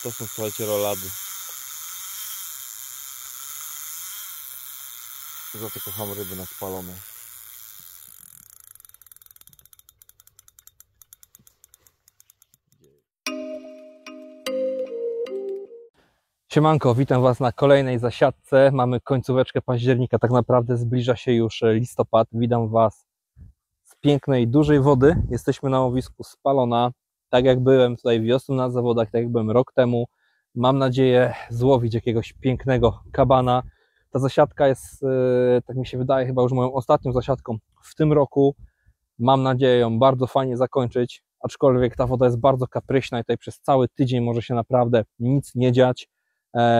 To są, słuchajcie, rolady. Za to kocham ryby na spalone. Siemanko, witam Was na kolejnej zasiadce. Mamy końcóweczkę października, tak naprawdę zbliża się już listopad. Witam Was z pięknej, dużej wody. Jesteśmy na łowisku Spalona. Tak jak byłem tutaj wiosną na zawodach, tak jak byłem rok temu. Mam nadzieję złowić jakiegoś pięknego kabana. Ta zasiadka jest, tak mi się wydaje, chyba już moją ostatnią zasiadką w tym roku. Mam nadzieję ją bardzo fajnie zakończyć, aczkolwiek ta woda jest bardzo kapryśna i tutaj przez cały tydzień może się naprawdę nic nie dziać.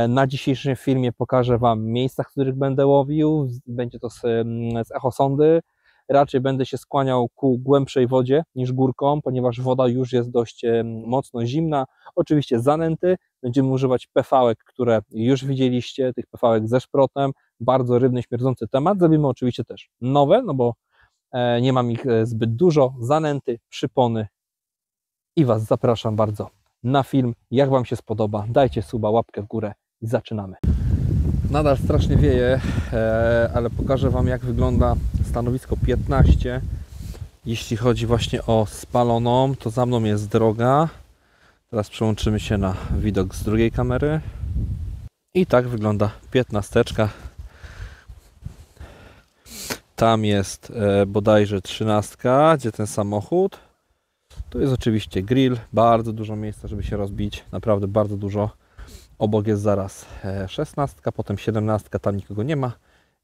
Na dzisiejszym filmie pokażę Wam miejsca, w których będę łowił. Będzie to z echosondy. Raczej będę się skłaniał ku głębszej wodzie niż górką, ponieważ woda już jest dość mocno zimna. Oczywiście zanęty. Będziemy używać PV-ek, które już widzieliście, tych PV-ek ze szprotem. Bardzo rybny, śmierdzący temat. Zrobimy oczywiście też nowe, no bo nie mam ich zbyt dużo. Zanęty, przypony i Was zapraszam bardzo na film. Jak Wam się spodoba, dajcie suba, łapkę w górę i zaczynamy. Nadal strasznie wieje, ale pokażę Wam, jak wygląda stanowisko 15. Jeśli chodzi właśnie o Spaloną, to za mną jest droga. Teraz przełączymy się na widok z drugiej kamery. I tak wygląda 15. Tam jest bodajże 13, gdzie ten samochód. Tu jest oczywiście grill, bardzo dużo miejsca, żeby się rozbić, naprawdę bardzo dużo. Obok jest zaraz 16, potem 17, tam nikogo nie ma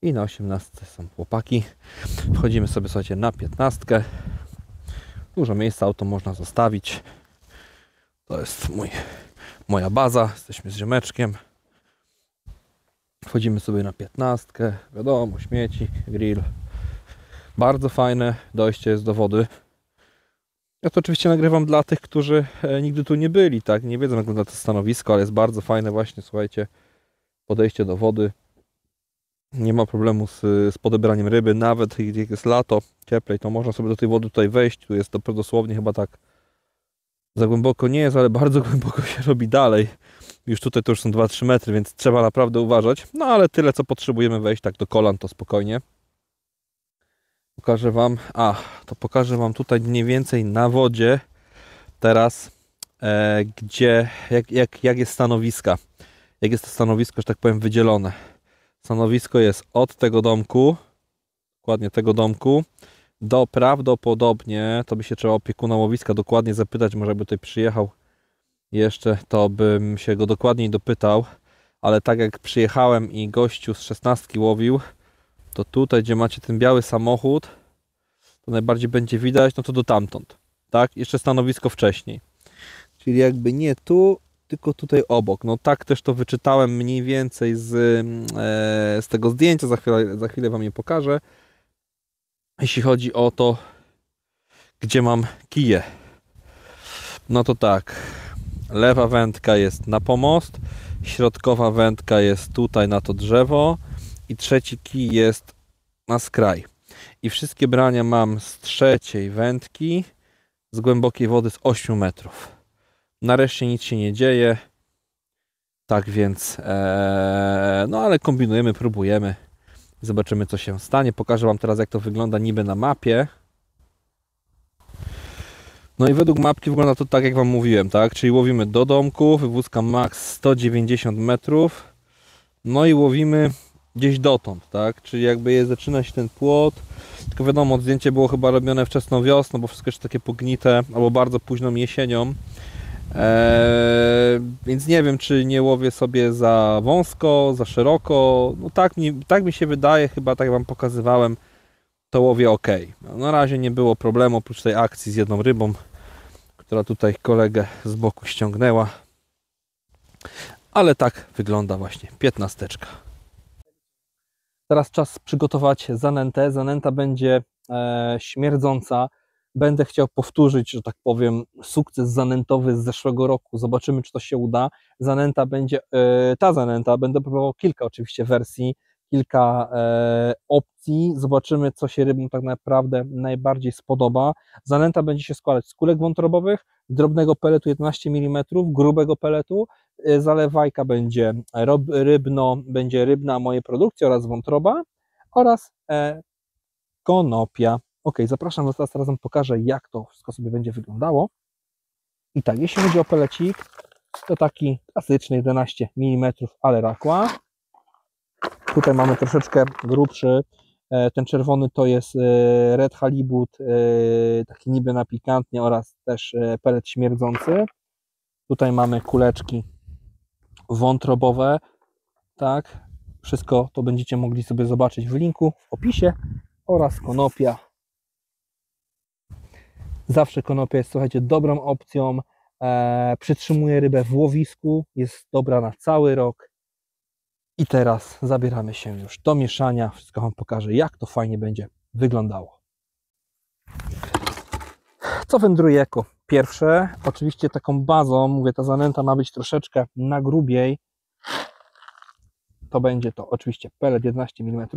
i na 18 są chłopaki. Wchodzimy sobie, słuchajcie, na 15. Dużo miejsca, auto można zostawić. To jest moja baza, jesteśmy z ziomeczkiem. Wchodzimy sobie na 15, wiadomo, śmieci, grill. Bardzo fajne dojście jest do wody. Ja to oczywiście nagrywam dla tych, którzy nigdy tu nie byli, tak? Nie wiedzą, jak wygląda to stanowisko, ale jest bardzo fajne właśnie, słuchajcie, podejście do wody. Nie ma problemu z podebraniem ryby, nawet jak jest lato, cieplej, to można sobie do tej wody tutaj wejść. Tu jest to dosłownie chyba tak za głęboko nie jest, ale bardzo głęboko się robi dalej. Już tutaj to już są 2-3 metry, więc trzeba naprawdę uważać. No ale tyle, co potrzebujemy wejść tak do kolan, to spokojnie. Pokażę Wam tutaj mniej więcej na wodzie teraz, jak jest stanowiska. Jak jest to stanowisko, że tak powiem, wydzielone. Stanowisko jest od tego domku, dokładnie tego domku, do prawdopodobnie, to by się trzeba opiekuna łowiska dokładnie zapytać, może by tutaj przyjechał jeszcze, to bym się go dokładniej dopytał, ale tak jak przyjechałem i gościu z 16 łowił, to tutaj, gdzie macie ten biały samochód, to najbardziej będzie widać, no to do tamtąd, tak? Jeszcze stanowisko wcześniej. Czyli jakby nie tu, tylko tutaj obok. No tak też to wyczytałem mniej więcej z tego zdjęcia, za chwilę Wam je pokażę. Jeśli chodzi o to, gdzie mam kije. No to tak, lewa wędka jest na pomost, środkowa wędka jest tutaj na to drzewo i trzeci kij jest na skraj. I wszystkie brania mam z trzeciej wędki, z głębokiej wody z 8 metrów. Nareszcie nic się nie dzieje. Tak więc, no ale kombinujemy, próbujemy. Zobaczymy, co się stanie. Pokażę Wam teraz, jak to wygląda niby na mapie. No i według mapki wygląda to tak, jak Wam mówiłem, tak? Czyli łowimy do domku, wywózka max 190 metrów. No i łowimy gdzieś dotąd, tak? Czyli jakby zaczyna się ten płot. Tylko wiadomo, zdjęcie było chyba robione wczesną wiosną, bo wszystko jest takie pognite, albo bardzo późną jesienią. Więc nie wiem, czy nie łowię sobie za wąsko, za szeroko. No tak mi się wydaje, chyba tak Wam pokazywałem, to łowię ok. No, na razie nie było problemu, oprócz tej akcji z jedną rybą, która tutaj kolegę z boku ściągnęła. Ale tak wygląda właśnie 15. Teraz czas przygotować zanętę. Zanęta będzie śmierdząca. Będę chciał powtórzyć, że tak powiem, sukces zanętowy z zeszłego roku. Zobaczymy, czy to się uda. Zanęta będzie, będę próbował kilka oczywiście wersji, kilka opcji. Zobaczymy, co się rybom tak naprawdę najbardziej spodoba. Zanęta będzie się składać z kulek wątrobowych, drobnego peletu 11 mm, grubego peletu, zalewajka będzie będzie rybna mojej produkcji oraz wątroba oraz konopia. Ok, zapraszam Was teraz razem pokażę, jak to wszystko sobie będzie wyglądało. I tak, jeśli chodzi o pelecik, to taki klasyczny 11 mm, ale rakła. Tutaj mamy troszeczkę grubszy. Ten czerwony to jest Red Halibut, taki niby na pikantnie oraz też pelet śmierdzący. Tutaj mamy kuleczki wątrobowe. Tak, wszystko to będziecie mogli sobie zobaczyć w linku, w opisie, oraz konopia. Zawsze konopia jest, słuchajcie, dobrą opcją. Przytrzymuje rybę w łowisku, jest dobra na cały rok. I teraz zabieramy się już do mieszania. Wszystko Wam pokażę, jak to fajnie będzie wyglądało. Co wędruje jako pierwsze? Oczywiście taką bazą, mówię, ta zanęta ma być troszeczkę na grubiej. To będzie to oczywiście pelet 11 mm.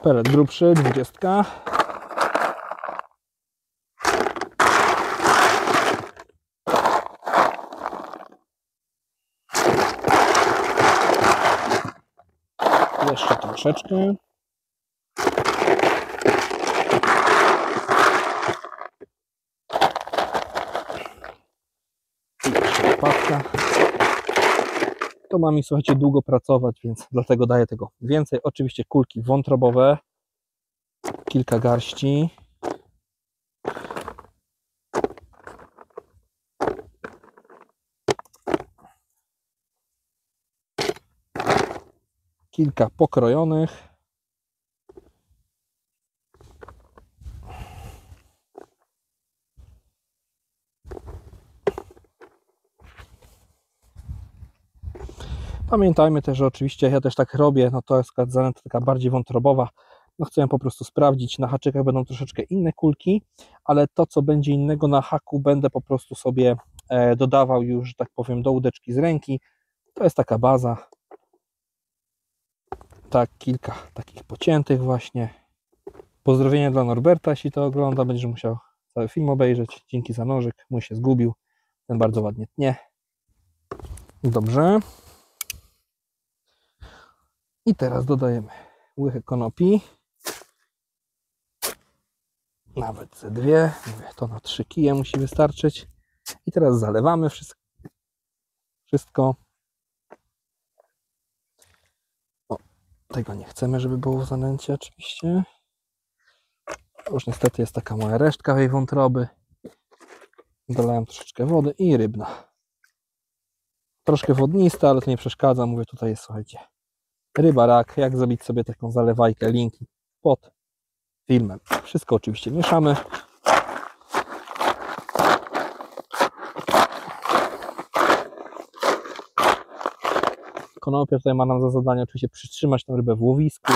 Pelet grubszy, 20. Jeszcze troszeczkę. I jeszcze łopatka. To ma mi, słuchajcie, długo pracować, więc dlatego daję tego więcej. Oczywiście kulki wątrobowe. Kilka garści. Kilka pokrojonych. Pamiętajmy też, że oczywiście ja też tak robię, no to jest zanęta taka bardziej wątrobowa. No chcę po prostu sprawdzić, na haczykach będą troszeczkę inne kulki, ale to, co będzie innego na haku, będę po prostu sobie dodawał już, że tak powiem, do łódeczki z ręki. To jest taka baza. Tak, kilka takich pociętych właśnie. Pozdrowienia dla Norberta, jeśli to ogląda, będziesz musiał cały film obejrzeć. Dzięki za nożyk, mój się zgubił, ten bardzo ładnie tnie. Dobrze. I teraz dodajemy łychę konopi. Nawet ze dwie. Mówię, to na 3 kije musi wystarczyć. I teraz zalewamy wszystko. O, tego nie chcemy, żeby było w zanęcie oczywiście. To już niestety jest taka moja resztka tej wątroby. Dolałem troszeczkę wody i rybna. Troszkę wodnista, ale to nie przeszkadza. Mówię, tutaj jest, słuchajcie, ryba, rak. Jak zrobić sobie taką zalewajkę? Linki pod filmem. Wszystko oczywiście mieszamy. Konopia tutaj ma nam za zadanie oczywiście przytrzymać tę rybę w łowisku.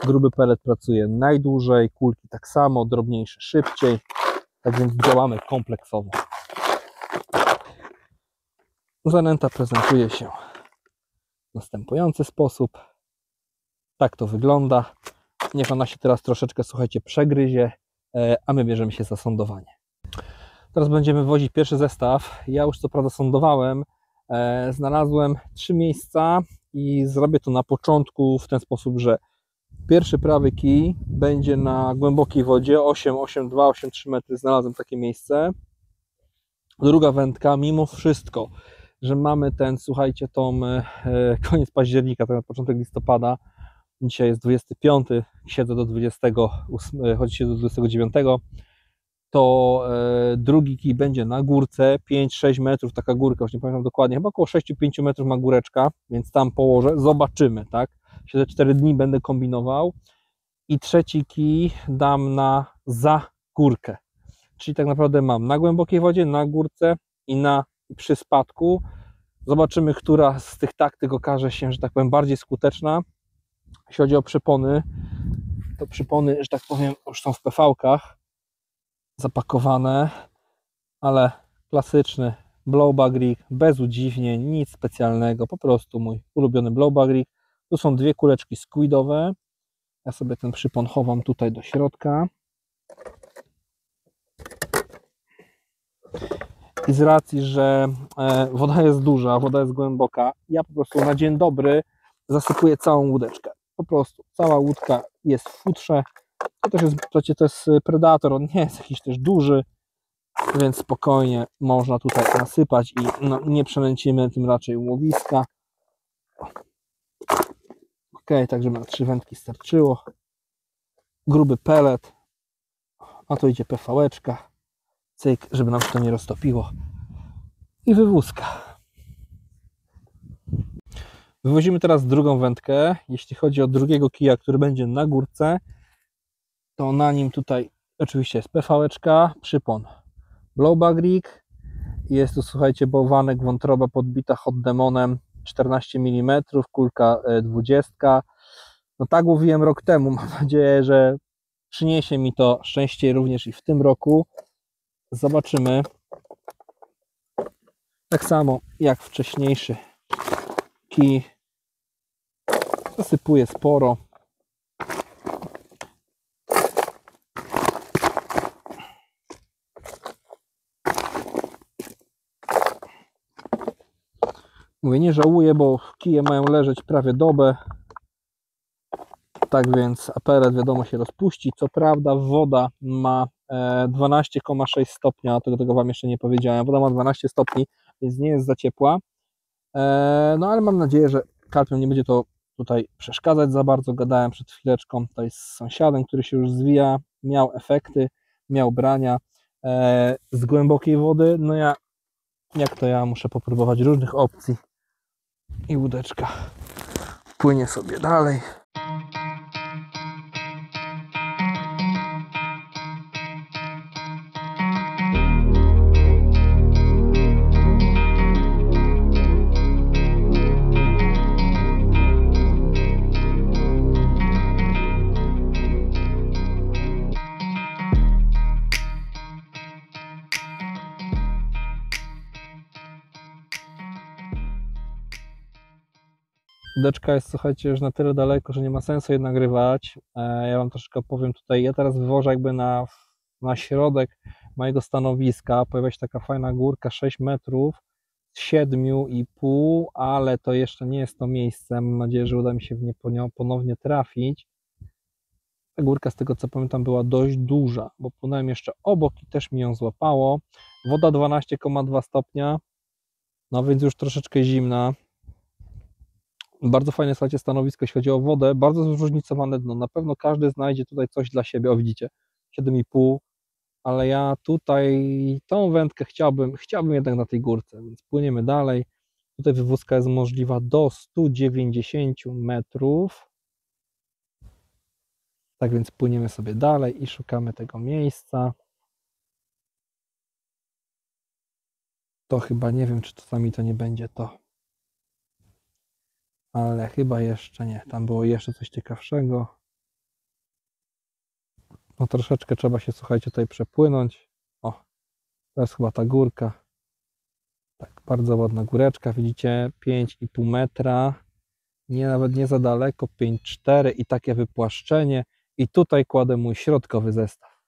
Gruby pelet pracuje najdłużej, kulki tak samo, drobniejsze szybciej. Tak więc działamy kompleksowo. Zanęta prezentuje się w następujący sposób. Tak to wygląda. Niech ona się teraz troszeczkę, słuchajcie, przegryzie, a my bierzemy się za sądowanie. Teraz będziemy wozić pierwszy zestaw. Ja już co prawda sądowałem. Znalazłem 3 miejsca i zrobię to na początku w ten sposób, że pierwszy prawy kij będzie na głębokiej wodzie 8,2, 8,3 metry. Znalazłem takie miejsce. Druga wędka, mimo wszystko, że mamy ten, słuchajcie, koniec października, to na początek listopada. Dzisiaj jest 25, siedzę do 28, chodzi się do 29. To drugi kij będzie na górce, 5-6 metrów, taka górka, już nie pamiętam dokładnie, chyba około 6-5 metrów ma góreczka, więc tam położę, zobaczymy, tak? Siedzę 4 dni, będę kombinował. I trzeci kij dam za górkę, czyli tak naprawdę mam na głębokiej wodzie, na górce i przy spadku. Zobaczymy, która z tych taktyk okaże się, że tak powiem, bardziej skuteczna. Jeśli chodzi o przypony, to przypony, że tak powiem, już są w PV-kach zapakowane, ale klasyczny Blowback Rig, bez udziwnień, nic specjalnego, po prostu mój ulubiony Blowback Rig. Tu są dwie kuleczki squidowe. Ja sobie ten przypon chowam tutaj do środka. I z racji, że woda jest duża, woda jest głęboka, ja po prostu na dzień dobry zasypuję całą łódeczkę. Po prostu cała łódka jest w futrze. To jest predator, on nie jest jakiś też duży, więc spokojnie można tutaj nasypać i no, nie przenęcimy tym raczej łowiska. Ok, tak żeby na 3 wędki starczyło. Gruby pelet, a to idzie PV-eczka, cyk, żeby nam się to nie roztopiło i wywózka. Wywozimy teraz drugą wędkę. Jeśli chodzi o drugiego kija, który będzie na górce, to na nim tutaj oczywiście jest PV-eczka, przypon Blowback Rig. Jest tu, słuchajcie, bałwanek, wątroba podbita hot demonem 14 mm, kulka 20. No tak łowiłem rok temu. Mam nadzieję, że przyniesie mi to szczęście również i w tym roku. Zobaczymy. Tak samo jak wcześniejszy kij. Zasypuję sporo. Mówię, nie żałuję, bo kije mają leżeć prawie dobę. Tak więc pelet wiadomo się rozpuści. Co prawda woda ma 12,6 stopnia, tego Wam jeszcze nie powiedziałem. Woda ma 12 stopni, więc nie jest za ciepła. No ale mam nadzieję, że karpiom nie będzie to tutaj przeszkadzać za bardzo. Gadałem przed chwileczką tutaj z sąsiadem, który się już zwija, miał efekty, miał brania z głębokiej wody. No ja muszę popróbować różnych opcji i łódeczka płynie sobie dalej. Łódeczka jest, słuchajcie, już na tyle daleko, że nie ma sensu jej nagrywać. Ja Wam troszeczkę opowiem tutaj. Ja teraz wywożę jakby na środek mojego stanowiska. Pojawia się taka fajna górka 6 metrów, 7,5, ale to jeszcze nie jest to miejsce. Mam nadzieję, że uda mi się w nie ponownie trafić. Ta górka, z tego co pamiętam, była dość duża, bo płynąłem jeszcze obok i też mi ją złapało. Woda 12,2 stopnia, no więc już troszeczkę zimna. Bardzo fajne, słuchajcie, stanowisko, jeśli chodzi o wodę, bardzo zróżnicowane dno. Na pewno każdy znajdzie tutaj coś dla siebie. O, widzicie, 7,5, ale ja tutaj tą wędkę chciałbym jednak na tej górce, więc płyniemy dalej. Tutaj wywózka jest możliwa do 190 metrów. Tak więc płyniemy sobie dalej i szukamy tego miejsca. To chyba, nie wiem, czy czasami to nie będzie to. Ale chyba jeszcze nie. Tam było jeszcze coś ciekawszego. No troszeczkę trzeba się, słuchajcie, tutaj przepłynąć. O, to jest chyba ta górka. Tak, bardzo ładna góreczka. Widzicie, 5,5 metra. Nawet nie za daleko, 5,4 i takie wypłaszczenie. I tutaj kładę mój środkowy zestaw.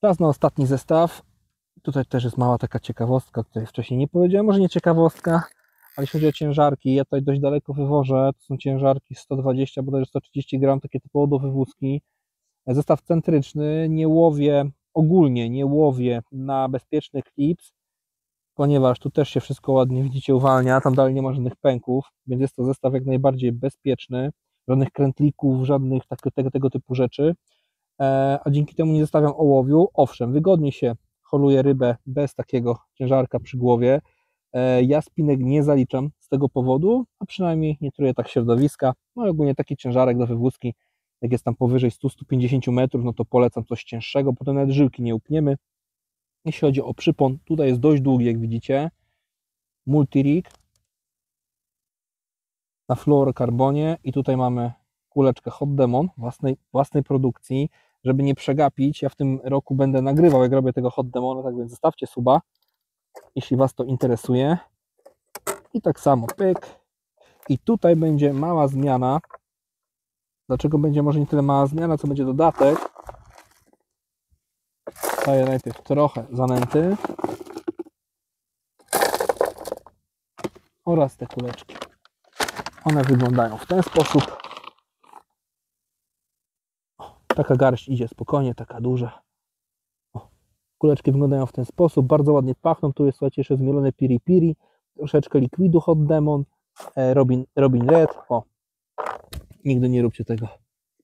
Czas na ostatni zestaw. Tutaj też jest mała taka ciekawostka, o której wcześniej nie powiedziałem. Może nie ciekawostka, ale jeśli chodzi o ciężarki, ja tutaj dość daleko wywożę. To są ciężarki 120, bodajże 130 gram, takie typowo do wywózki. Zestaw centryczny. Ogólnie nie łowię na bezpieczny klips, ponieważ tu też się wszystko ładnie, widzicie, uwalnia. Tam dalej nie ma żadnych pęków, więc jest to zestaw jak najbardziej bezpieczny. Żadnych krętlików, żadnych tego typu rzeczy. A dzięki temu nie zostawiam ołowiu. Owszem, wygodnie się holuje rybę bez takiego ciężarka przy głowie. Ja spinek nie zaliczam z tego powodu, a przynajmniej nie truję tak środowiska. No i ogólnie taki ciężarek do wywózki, jak jest tam powyżej 100-150 metrów, no to polecam coś cięższego, potem nawet żyłki nie upniemy. Jeśli chodzi o przypon, tutaj jest dość długi, jak widzicie. Multirig na fluorokarbonie i tutaj mamy kuleczkę Hot Demon własnej produkcji. żeby nie przegapić. Ja w tym roku będę nagrywał, jak robię tego hot demona, tak więc zostawcie suba, jeśli Was to interesuje. I tak samo pyk. I tutaj będzie mała zmiana. Dlaczego będzie może nie tyle mała zmiana, co będzie dodatek? Daję najpierw trochę zanęty oraz te kuleczki. One wyglądają w ten sposób. Taka garść idzie spokojnie, taka duża. Kuleczki wyglądają w ten sposób, bardzo ładnie pachną. Tu jest, słuchajcie, jeszcze zmielone piri piri, troszeczkę likwidu hot demon, Robin Red. O, nigdy nie róbcie tego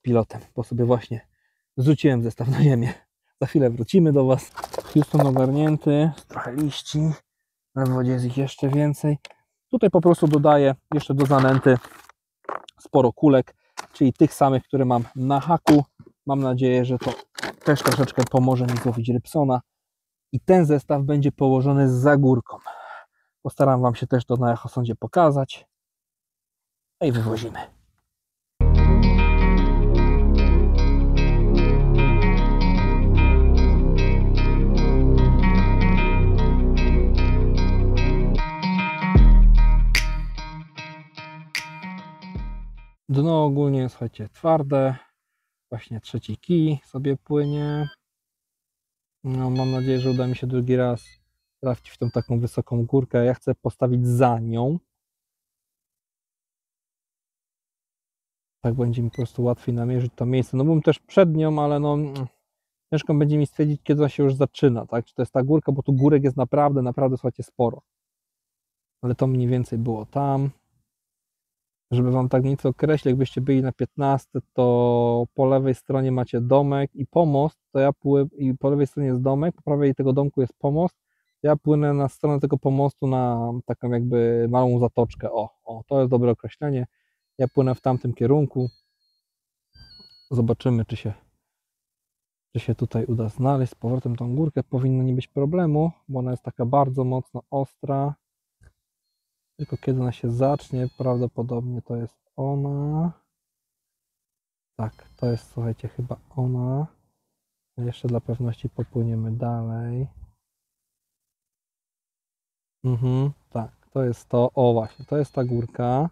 pilotem, bo sobie właśnie zrzuciłem zestaw na ziemię. Za chwilę wrócimy do Was. Houston ogarnięty, trochę liści, na wodzie jest ich jeszcze więcej. Tutaj po prostu dodaję jeszcze do zanęty sporo kulek, czyli tych samych, które mam na haku. Mam nadzieję, że to też troszeczkę pomoże mi złowić rybsona. I ten zestaw będzie położony za górką. Postaram Wam się też to na echosondzie pokazać. No i wywozimy. Dno ogólnie, słuchajcie, twarde. Właśnie trzeci kij sobie płynie. No, mam nadzieję, że uda mi się drugi raz trafić w tą taką wysoką górkę. Ja chcę postawić za nią. Tak będzie mi po prostu łatwiej namierzyć to miejsce. No byłem też przed nią, ale no ciężko będzie mi stwierdzić, kiedy ona się już zaczyna, tak? Czy to jest ta górka, bo tu górek jest naprawdę, słuchajcie, sporo. Ale to mniej więcej było tam. Żeby Wam tak nieco określić, jakbyście byli na 15, to po lewej stronie macie domek i pomost, to ja płynę, i po lewej stronie jest domek, po prawej tego domku jest pomost, ja płynę na stronę tego pomostu na taką jakby małą zatoczkę. O, to jest dobre określenie. Ja płynę w tamtym kierunku. Zobaczymy, czy się tutaj uda znaleźć z powrotem tą górkę. Powinno nie być problemu, bo ona jest taka bardzo mocno ostra. Tylko kiedy ona się zacznie, prawdopodobnie to jest ona. Tak, to jest, słuchajcie, chyba ona. Jeszcze dla pewności popłyniemy dalej. Tak, to jest to. O, właśnie, to jest ta górka.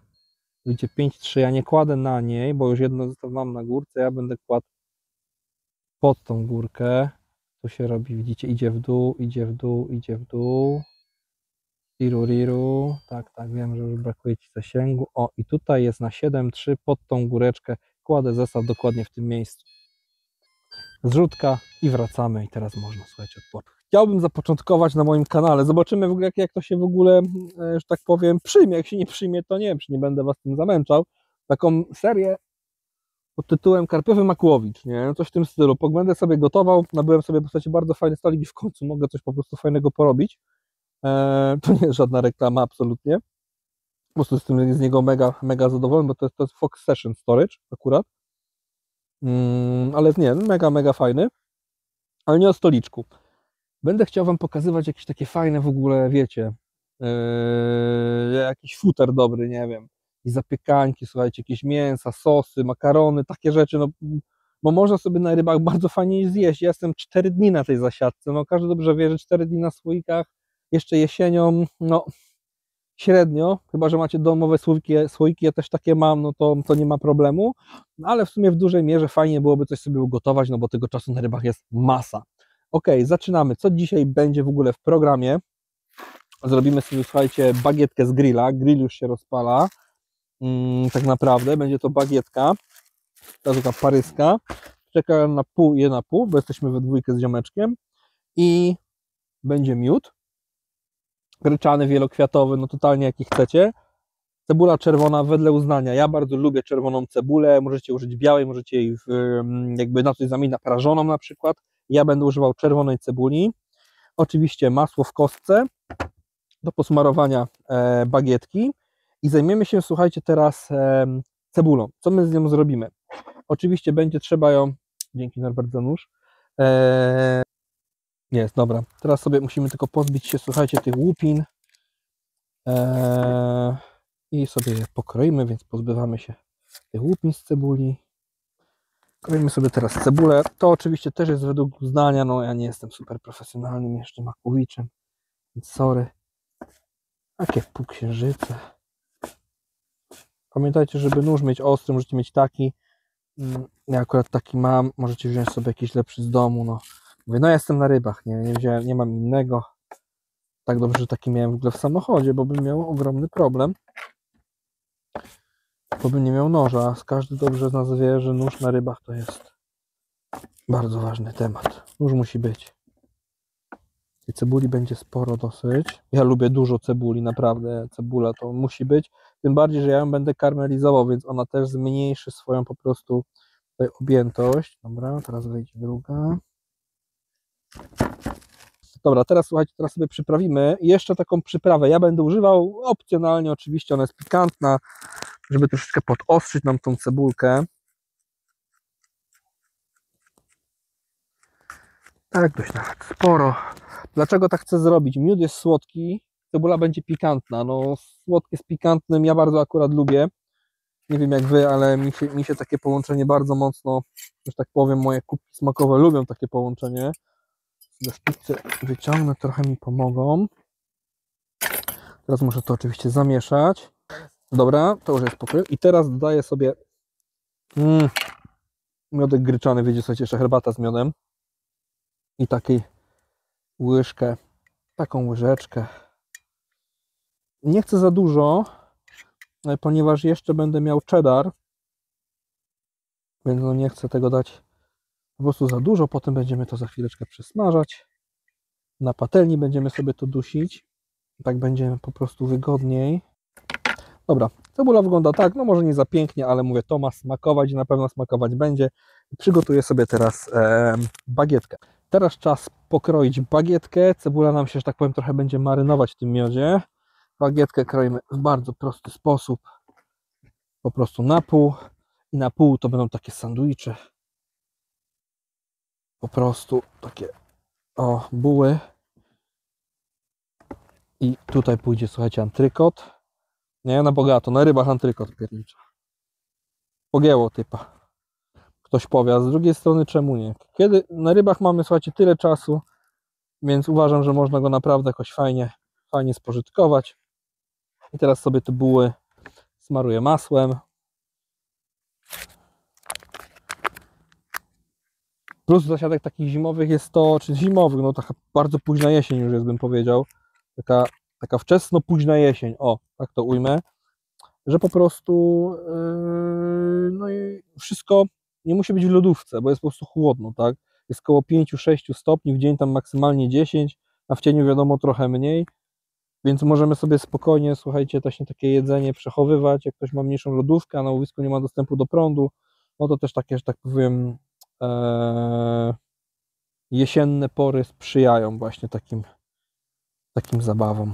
Widzicie, 5-3. Ja nie kładę na niej, bo już jedno zestaw mam na górce. Ja będę kładł pod tą górkę. Tu się robi, widzicie, idzie w dół, idzie w dół, idzie w dół. Riru. Tak, wiem, że już brakuje Ci zasięgu. O, i tutaj jest na 7-3 pod tą góreczkę. Kładę zestaw dokładnie w tym miejscu. Zrzutka i wracamy. I teraz można, słuchajcie, odpocząć. Chciałbym zapoczątkować na moim kanale. Zobaczymy w ogóle, jak to się w ogóle, że tak powiem, przyjmie. Jak się nie przyjmie, to nie będę Was tym zamęczał. Taką serię pod tytułem Karpiowy Makłowicz, nie? Coś w tym stylu. Będę sobie gotował. Nabyłem sobie w postaci bardzo fajny stolik i w końcu mogę coś po prostu fajnego porobić. To nie jest żadna reklama, absolutnie. Po prostu jestem z niego mega zadowolony, bo to jest Fox Session Storage akurat. Ale nie, mega fajny. Ale nie o stoliczku. Będę chciał Wam pokazywać jakieś takie fajne w ogóle, wiecie, jakiś futer dobry, nie wiem, i zapiekańki, słuchajcie, jakieś mięsa, sosy, makarony, takie rzeczy, no, bo można sobie na rybach bardzo fajnie zjeść. Ja jestem 4 dni na tej zasiadce, no każdy dobrze wie, że 4 dni na słoikach, jeszcze jesienią, no średnio, chyba że macie domowe słoiki, ja też takie mam, no to nie ma problemu, no, ale w sumie w dużej mierze fajnie byłoby coś sobie ugotować, no bo tego czasu na rybach jest masa. Ok, zaczynamy. Co dzisiaj będzie w ogóle w programie? Zrobimy sobie, słuchajcie, bagietkę z grilla. Grill już się rozpala. Tak naprawdę będzie to bagietka, ta taka paryska. Czekam na pół, bo jesteśmy we dwójkę z ziomeczkiem. I będzie miód. Gryczany, wielokwiatowy, no totalnie jaki chcecie. Cebula czerwona wedle uznania. Ja bardzo lubię czerwoną cebulę. Możecie użyć białej, możecie jej jakby na coś zamienić, na prażoną na przykład. Ja będę używał czerwonej cebuli. Oczywiście masło w kostce do posmarowania bagietki. I zajmiemy się, słuchajcie, teraz cebulą. Co my z nią zrobimy? Oczywiście będzie trzeba ją... Dzięki Norbert za nóż. Jest, dobra. Teraz sobie musimy tylko pozbyć się, słuchajcie, tych łupin. I sobie je pokroimy, więc pozbywamy się tych łupin z cebuli. Kroimy sobie teraz cebulę. To oczywiście też jest według uznania, no ja nie jestem super profesjonalnym jeszcze makowiczem, więc sorry. Takie półksiężyce. Pamiętajcie, żeby nóż mieć ostry, możecie mieć taki. Ja akurat taki mam, możecie wziąć sobie jakiś lepszy z domu. No, mówię, no ja jestem na rybach, nie wziąłem, nie mam innego. Tak dobrze, że taki miałem w ogóle w samochodzie, bo bym miał ogromny problem. Bo bym nie miał noża. Każdy dobrze z nas wie, że nóż na rybach to jest bardzo ważny temat. Nóż musi być. I cebuli będzie sporo dosyć. Ja lubię dużo cebuli, naprawdę. Cebula to musi być. Tym bardziej, że ja ją będę karmelizował, więc ona też zmniejszy swoją po prostu tutaj objętość. Dobra, teraz wejdzie druga. Dobra, teraz słuchajcie, teraz sobie przyprawimy jeszcze taką przyprawę. Ja będę używał opcjonalnie, oczywiście ona jest pikantna, żeby troszeczkę podostrzyć nam tą cebulkę. Tak, dość nawet sporo. Dlaczego tak chcę zrobić? Miód jest słodki, cebula będzie pikantna. No, słodkie z pikantnym ja bardzo akurat lubię. Nie wiem jak wy, ale mi się takie połączenie bardzo mocno, że tak powiem, moje kubki smakowe lubią takie połączenie. Do szpicy wyciągnę, trochę mi pomogą. Teraz muszę to oczywiście zamieszać. Dobra, to już jest pokrył. I teraz dodaję sobie miodek gryczany, wiecie, słuchajcie, jeszcze herbata z miodem. I takiej łyżkę, taką łyżeczkę. Nie chcę za dużo, ponieważ jeszcze będę miał cheddar, więc no nie chcę tego dać po prostu za dużo. Potem będziemy to za chwileczkę przesmażać. Na patelni będziemy sobie to dusić. Tak będzie po prostu wygodniej. Dobra, cebula wygląda tak, no może nie za pięknie, ale mówię, to ma smakować i na pewno smakować będzie. Przygotuję sobie teraz bagietkę. Teraz czas pokroić bagietkę. Cebula nam się, że tak powiem, trochę będzie marynować w tym miodzie. Bagietkę kroimy w bardzo prosty sposób. Po prostu na pół. I na pół to będą takie sandwicze. Po prostu takie buły. I tutaj pójdzie, słuchajcie, antrykot. Nie, na bogato, na rybach antrykot piernicza. Pogięło typa. Ktoś powie, a z drugiej strony czemu nie? Kiedy na rybach mamy, słuchajcie, tyle czasu, więc uważam, że można go naprawdę jakoś fajnie spożytkować. I teraz sobie te buły smaruję masłem. Plus zasiadek takich zimowych jest to, czy zimowych, no taka bardzo późna jesień już jest, bym powiedział. Taka wczesno późna jesień, o, tak to ujmę. Że po prostu no i wszystko nie musi być w lodówce, bo jest po prostu chłodno, tak? Jest około 5-6 stopni, w dzień tam maksymalnie 10, a w cieniu wiadomo trochę mniej, więc możemy sobie spokojnie, słuchajcie, właśnie takie jedzenie przechowywać. Jak ktoś ma mniejszą lodówkę, a na łowisku nie ma dostępu do prądu, no to też takie, że tak powiem, jesienne pory sprzyjają właśnie takim zabawom.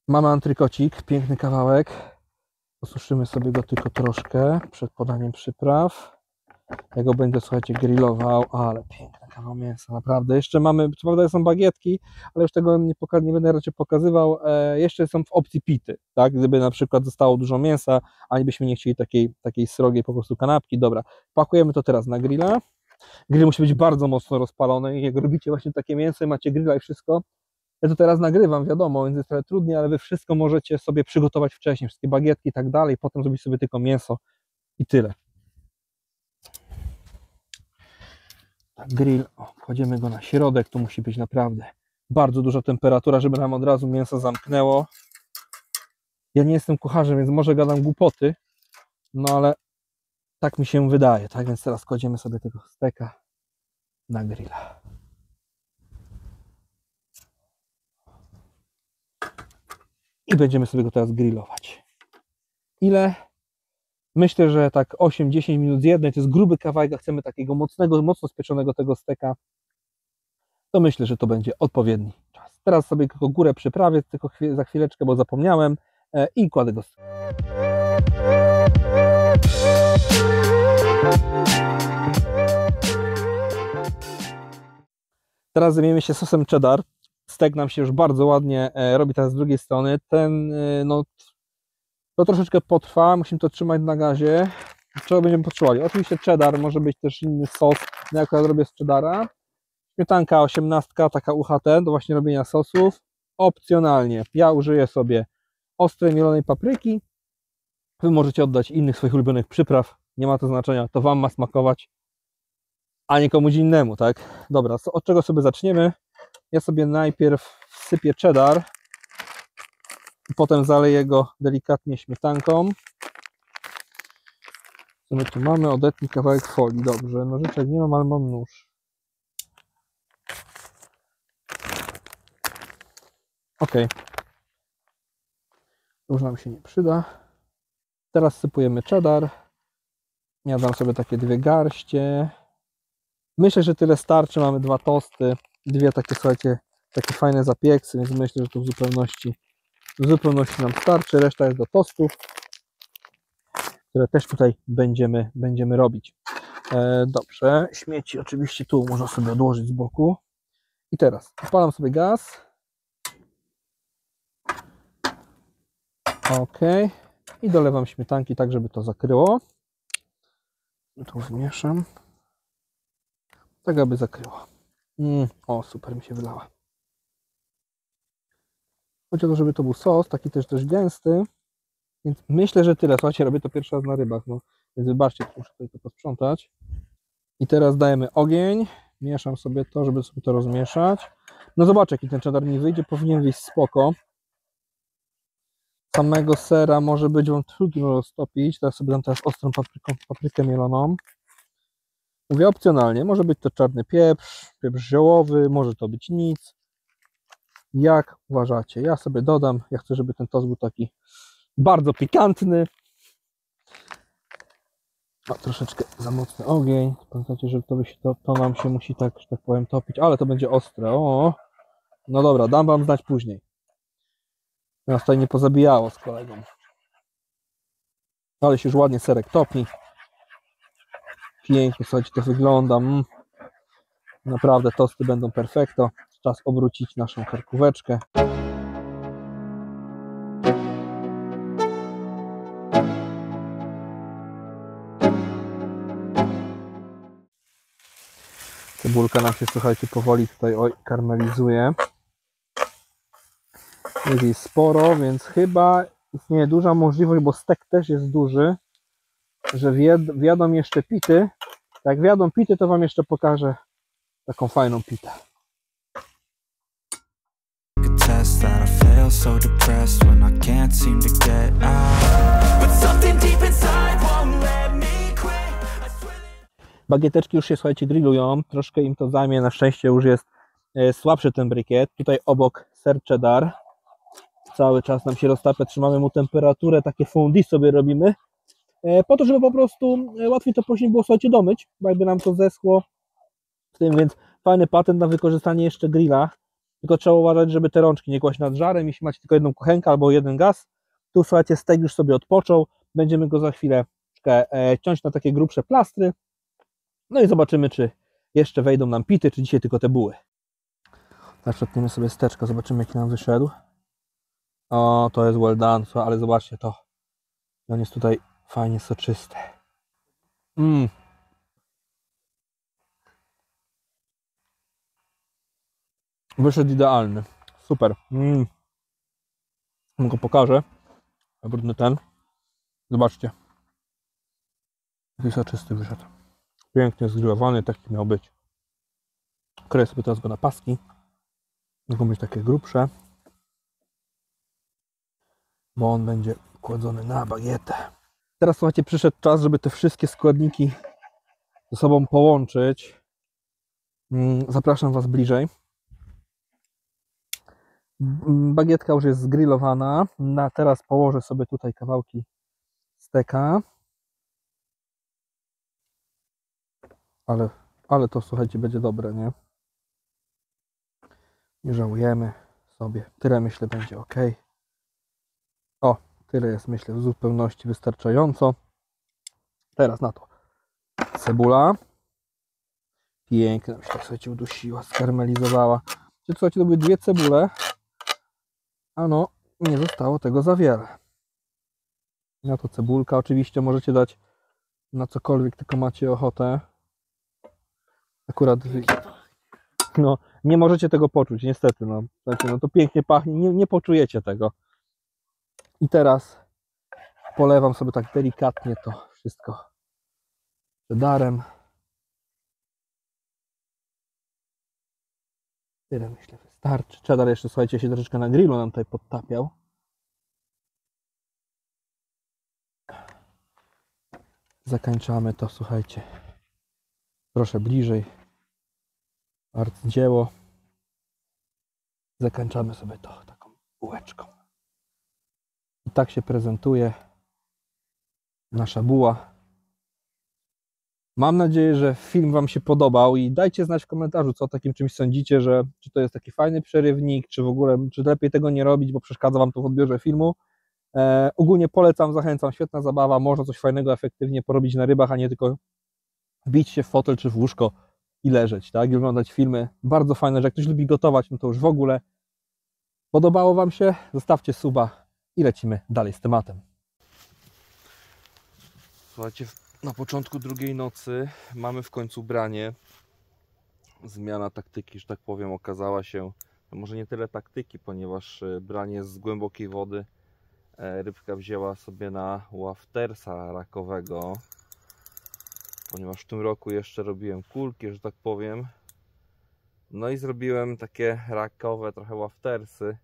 Mamy antrykocik, piękny kawałek. Posuszymy sobie go tylko troszkę przed podaniem przypraw. Ja go będę, słuchajcie, grillował, ale piękny kawał mięsa, naprawdę. Jeszcze mamy, co prawda są bagietki, ale już tego nie będę raczej pokazywał. Jeszcze są w opcji pity, tak? Gdyby na przykład zostało dużo mięsa, a byśmy nie chcieli takiej srogiej po prostu kanapki. Dobra, pakujemy to teraz na grilla. Grill musi być bardzo mocno rozpalony i jak robicie właśnie takie mięso i macie grilla i wszystko, ja to teraz nagrywam, wiadomo, więc jest trochę trudniej, ale wy wszystko możecie sobie przygotować wcześniej, wszystkie bagietki i tak dalej, potem zrobić sobie tylko mięso i tyle. Tak, grill, kładziemy go na środek, to musi być naprawdę bardzo duża temperatura, żeby nam od razu mięso zamknęło. Ja nie jestem kucharzem, więc może gadam głupoty, no ale tak mi się wydaje, tak, więc teraz kładziemy sobie tego steka na grilla. I będziemy sobie go teraz grillować. Ile? Myślę, że tak 8-10 minut z jednej, to jest gruby kawałek, a chcemy takiego mocno spieczonego tego steka, to myślę, że to będzie odpowiedni czas. Teraz sobie tylko górę przyprawię, tylko za chwileczkę, bo zapomniałem, i kładę go. Teraz zajmiemy się sosem cheddar. Stek nam się już bardzo ładnie robi teraz z drugiej strony. To troszeczkę potrwa, musimy to trzymać na gazie. czego będziemy potrzebowali? Oczywiście cheddar, może być też inny sos. Ja akurat robię z cheddara. Śmietanka 18, taka UHT do właśnie robienia sosów. Opcjonalnie ja użyję sobie ostrej mielonej papryki. Wy możecie oddać innych swoich ulubionych przypraw. Nie ma to znaczenia, to Wam ma smakować, a nie komuś innemu, tak? Dobra, od czego sobie zaczniemy? Ja sobie najpierw wsypię cheddar. Potem zaleję go delikatnie śmietanką. Co my tu mamy? Odetnij kawałek folii. Dobrze, nożyczek nie mam, ale mam nóż. Ok. To już nam się nie przyda. Teraz sypujemy cheddar. Ja dam sobie takie 2 garście. Myślę, że tyle starczy. Mamy 2 tosty. 2 takie, słuchajcie, takie fajne zapieksy, więc myślę, że to w zupełności nam starczy. Reszta jest do tostów, które też tutaj będziemy robić. Dobrze, śmieci oczywiście tu można sobie odłożyć z boku. I teraz odpalam sobie gaz. Ok. I dolewam śmietanki tak, żeby to zakryło. Tu wymieszam. Tak, aby zakryło. O, super mi się wylała. Chodzi o to, żeby to był sos, taki też dość gęsty. Więc myślę, że tyle. Słuchajcie, robię to pierwszy raz na rybach. No. Więc wybaczcie, muszę tutaj to posprzątać. I teraz dajemy ogień. Mieszam sobie to, żeby sobie to rozmieszać. No zobaczę, jaki ten cheddar mi wyjdzie. Powinien wyjść spoko. Samego sera może być wam trudno roztopić. Teraz sobie dam ostrą paprykę mieloną. Mówię opcjonalnie. Może być to czarny pieprz ziołowy, może to być nic. Jak uważacie? Ja sobie dodam. Ja chcę, żeby ten tost był taki bardzo pikantny. O, troszeczkę za mocny ogień. Pamiętajcie, że to nam się musi tak, że tak powiem, topić, ale to będzie ostre. O, no dobra, dam wam znać później. Nas tutaj nie pozabijało z kolegą. Ale się już ładnie serek topi. Pięknie, słuchajcie, to wygląda. Naprawdę tosty będą perfekto. Czas obrócić naszą karkóweczkę. Cebulka nam się, słuchajcie, powoli tutaj karmelizuje. Jest jej sporo, więc chyba istnieje duża możliwość, bo stek też jest duży, że wjadą jeszcze pity. Jak wjadą pity, to wam jeszcze pokażę taką fajną pitę. Bagieteczki już się, słuchajcie, grillują. Troszkę im to zajmie. Na szczęście już jest słabszy ten brykiet. Tutaj obok ser cheddar. Cały czas nam się roztapia. Trzymamy mu temperaturę. Takie fondue sobie robimy. Po to, żeby po prostu łatwiej to później było, słuchajcie, domyć. Bo jakby nam to zeschło z tym, więc fajny patent na wykorzystanie jeszcze grilla. Tylko trzeba uważać, żeby te rączki nie kłaść nad żarem. Jeśli macie tylko jedną kuchenkę albo jeden gaz, tu, słuchajcie, steak już sobie odpoczął. Będziemy go za chwilę ciąć na takie grubsze plastry. No i zobaczymy, czy jeszcze wejdą nam pity, czy dzisiaj tylko te buły. Teraz przetniemy sobie steczkę, zobaczymy, jaki nam wyszedł. O, to jest well done, ale zobaczcie to. On jest tutaj fajnie soczysty. Wyszedł idealny. Super. Go pokażę. Brudny ten. Zobaczcie. Jaki soczysty wyszedł. Pięknie zgrillowany, taki miał być. Kroję sobie teraz go na paski. Mogą być takie grubsze. Bo on będzie kładzony na bagietę. Teraz, słuchajcie, przyszedł czas, żeby te wszystkie składniki ze sobą połączyć. Zapraszam Was bliżej. Bagietka już jest zgrillowana. Teraz położę sobie tutaj kawałki steka. Ale to, słuchajcie, będzie dobre, nie? Nie żałujemy sobie. Tyle, myślę, będzie ok. O, tyle jest, myślę, w zupełności wystarczająco. Teraz na to cebula. Pięknie nam się tak, słuchajcie, udusiła, skarmelizowała. Słuchajcie, to były 2 cebule. A no, nie zostało tego za wiele. Na to cebulka. Oczywiście możecie dać na cokolwiek tylko macie ochotę. Akurat no, nie możecie tego poczuć, niestety. No, znaczy, no to pięknie pachnie, nie poczujecie tego. I teraz polewam sobie tak delikatnie to wszystko cheddarem. Tyle myślę wystarczy. Cheddar jeszcze, słuchajcie, się troszeczkę na grillu nam tutaj podtapiał. Zakańczamy to, słuchajcie. Proszę bliżej. Arcydzieło. Zakańczamy sobie to taką bułeczką. I tak się prezentuje nasza buła. Mam nadzieję, że film Wam się podobał i dajcie znać w komentarzu, co o takim czymś sądzicie, że czy to jest taki fajny przerywnik, czy w ogóle, czy lepiej tego nie robić, bo przeszkadza Wam to w odbiorze filmu. Ogólnie polecam, zachęcam, świetna zabawa, można coś fajnego, efektywnie porobić na rybach, a nie tylko bić się w fotel czy w łóżko i leżeć, tak? I oglądać filmy. Bardzo fajne, że jak ktoś lubi gotować, no to już w ogóle. Podobało Wam się? Zostawcie suba i lecimy dalej z tematem. Słuchajcie, na początku drugiej nocy mamy w końcu branie. Zmiana taktyki, że tak powiem, okazała się, no może nie tyle taktyki, ponieważ branie z głębokiej wody. Rybka wzięła sobie na waftersa rakowego, ponieważ w tym roku jeszcze robiłem kulki, że tak powiem. No i zrobiłem takie rakowe trochę waftersy.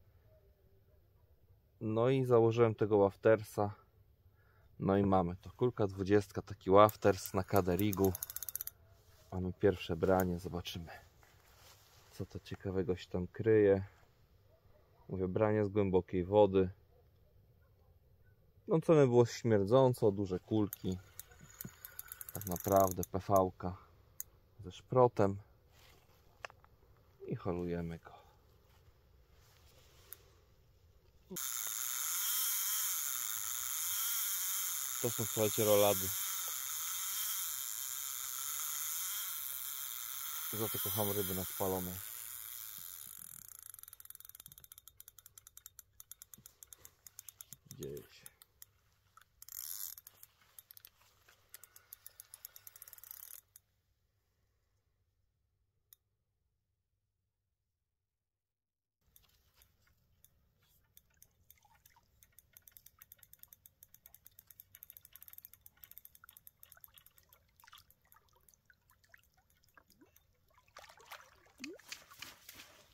No i założyłem tego waftersa. No i mamy to. Kulka 20, taki wafters na kaderigu. Mamy pierwsze branie, zobaczymy, co to ciekawego się tam kryje. Mówię, branie z głębokiej wody. No ceny było śmierdząco, duże kulki. Tak naprawdę PV-ka ze szprotem. I holujemy go. To są, słuchajcie, rolady. Za to kocham ryby na spalone. Dzieje się.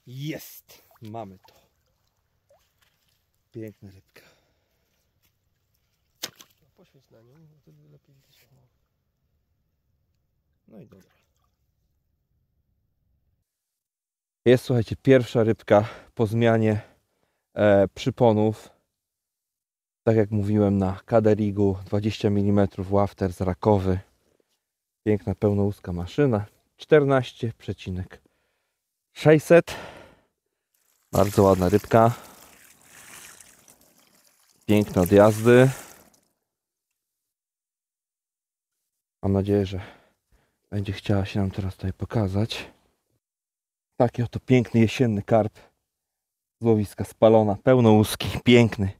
Jest! Mamy to. Piękna rybka. Poświeć na nią, bo wtedy lepiej widać. No i dobra. Jest, słuchajcie, pierwsza rybka po zmianie przyponów. Tak jak mówiłem, na kaderigu 20 mm wafters rakowy. Piękna pełnołuska maszyna. 14,600. Bardzo ładna rybka. Piękne odjazdy. Mam nadzieję, że będzie chciała się nam teraz tutaj pokazać. Taki oto piękny jesienny karp z łowiska Spalona. Pełnołuski, piękny,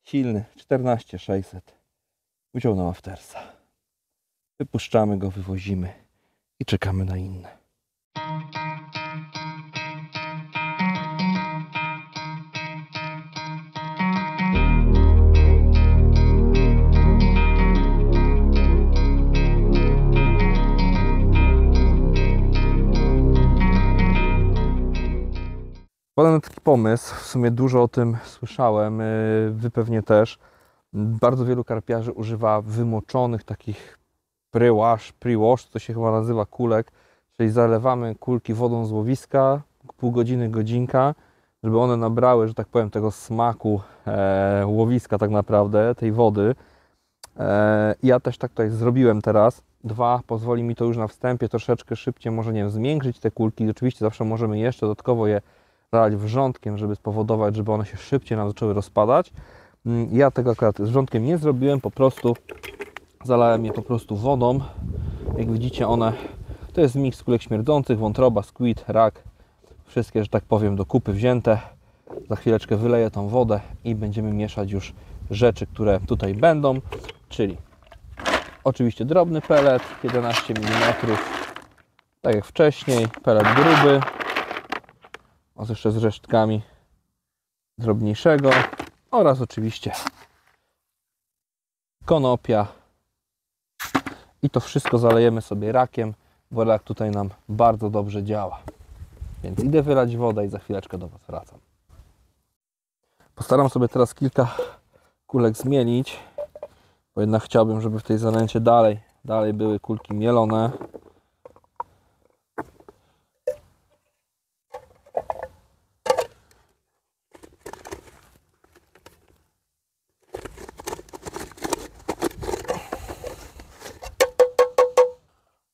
silny. 14,600. Wziął na waftersa. Wypuszczamy go, wywozimy i czekamy na inne. Wpadłem na taki pomysł, w sumie dużo o tym słyszałem, wy pewnie też. Bardzo wielu karpiarzy używa wymoczonych takich pre-wash, to się chyba nazywa, kulek, czyli zalewamy kulki wodą z łowiska, pół godziny, godzinka, żeby one nabrały, że tak powiem, tego smaku łowiska tak naprawdę, tej wody. Ja też tak tutaj zrobiłem teraz. Pozwoli mi to już na wstępie troszeczkę szybciej, może nie wiem, zmiękczyć te kulki. Oczywiście zawsze możemy jeszcze dodatkowo je zalać wrzątkiem, żeby spowodować, żeby one się szybciej nam zaczęły rozpadać. Ja tego akurat z wrzątkiem nie zrobiłem, po prostu zalałem je po prostu wodą. Jak widzicie, one to jest miks kulek śmierdzących, wątroba, squid, rak, wszystkie, że tak powiem, do kupy wzięte. Za chwileczkę wyleję tą wodę i będziemy mieszać już rzeczy, które tutaj będą, czyli Oczywiście drobny pelet 11 mm, tak jak wcześniej, pelet gruby, jeszcze z resztkami drobniejszego oraz oczywiście konopia i to wszystko zalejemy sobie rakiem, bo rak tutaj nam bardzo dobrze działa. Więc idę wylać wodę i za chwileczkę do Was wracam. Postaram sobie teraz kilka kulek zmielić, bo jednak chciałbym, żeby w tej zanęcie dalej były kulki mielone.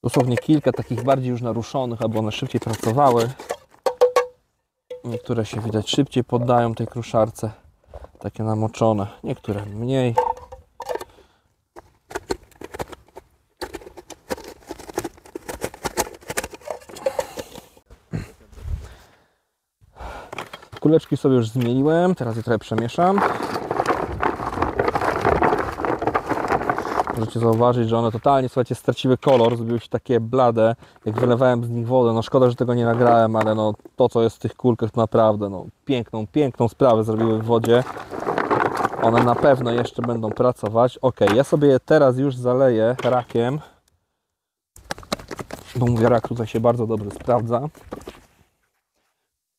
Dosłownie kilka takich bardziej już naruszonych, aby one szybciej pracowały. Niektóre się widać szybciej poddają tej kruszarce, takie namoczone, niektóre mniej. Kuleczki sobie już zmieliłem, teraz je trochę przemieszam. Możecie zauważyć, że one totalnie, słuchajcie, straciły kolor, zrobiły się takie blade, jak wylewałem z nich wodę. No szkoda, że tego nie nagrałem, ale no to, co jest w tych kulkach, to naprawdę no, piękną sprawę zrobiły w wodzie. One na pewno jeszcze będą pracować. Ok, ja sobie je teraz już zaleję rakiem, bo mówię, rak tutaj się bardzo dobrze sprawdza.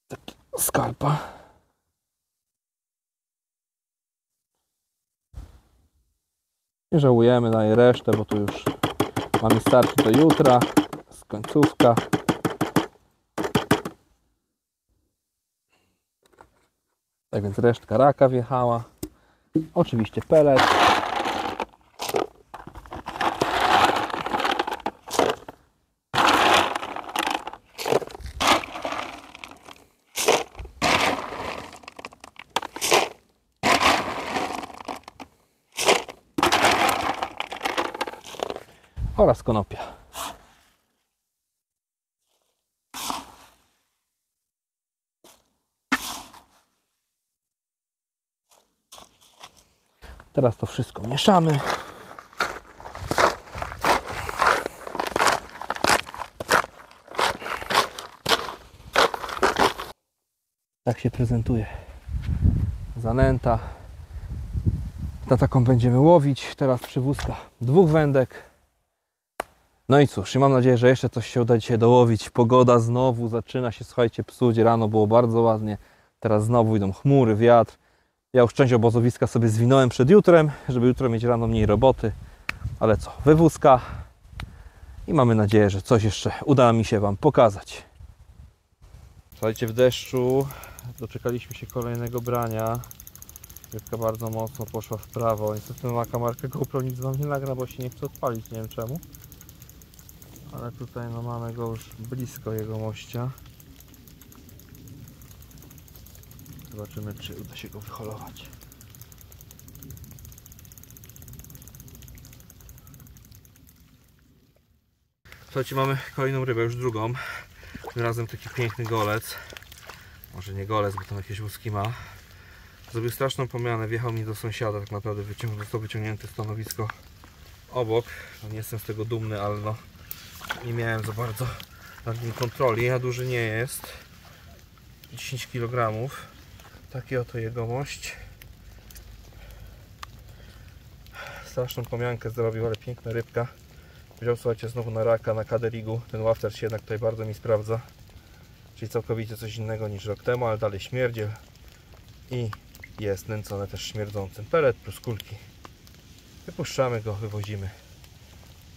Taki skalpa. Nie żałujemy, daję resztę, bo tu już mamy starczy do jutra. Z końcówka. Tak więc resztka raka wjechała. Oczywiście pelet. Oraz konopia. Teraz to wszystko mieszamy. Tak się prezentuje zanęta. Na taką będziemy łowić. Teraz przywózka 2 wędek. No i cóż, i mam nadzieję, że jeszcze coś się uda dzisiaj dołowić. Pogoda znowu zaczyna się, słuchajcie, psuć. Rano było bardzo ładnie. Teraz znowu idą chmury, wiatr. Ja już część obozowiska sobie zwinąłem przed jutrem, żeby jutro mieć rano mniej roboty. Ale co, wywózka. I mamy nadzieję, że coś jeszcze uda mi się Wam pokazać. Słuchajcie, w deszczu doczekaliśmy się kolejnego brania. Rybka bardzo mocno poszła w prawo. Niestety ma kamerkę GoPro, nic Wam nie nagra, bo się nie chce odpalić, nie wiem czemu. Ale tutaj no, mamy go już blisko jego mościa. Zobaczymy, czy uda się go wyholować. Słuchajcie, mamy kolejną rybę, już drugą. Tym razem taki piękny golec. Może nie golec, bo tam jakieś łuski ma. Zrobił straszną pomianę, wjechał mi do sąsiada, tak naprawdę został wyciągnięte stanowisko obok. No, nie jestem z tego dumny, ale no, nie miałem za bardzo nad nim kontroli, a duży nie jest. 10 kg. Taki oto jegomość. Straszną pomiankę zrobił, ale piękna rybka. Wziął, słuchajcie, znowu na raka, na kaderigu. Ten ławter się jednak tutaj bardzo mi sprawdza. Czyli całkowicie coś innego niż rok temu, ale dalej śmierdziel. I jest nęcone też śmierdzącym. Pelet plus kulki. Wypuszczamy go, wywozimy.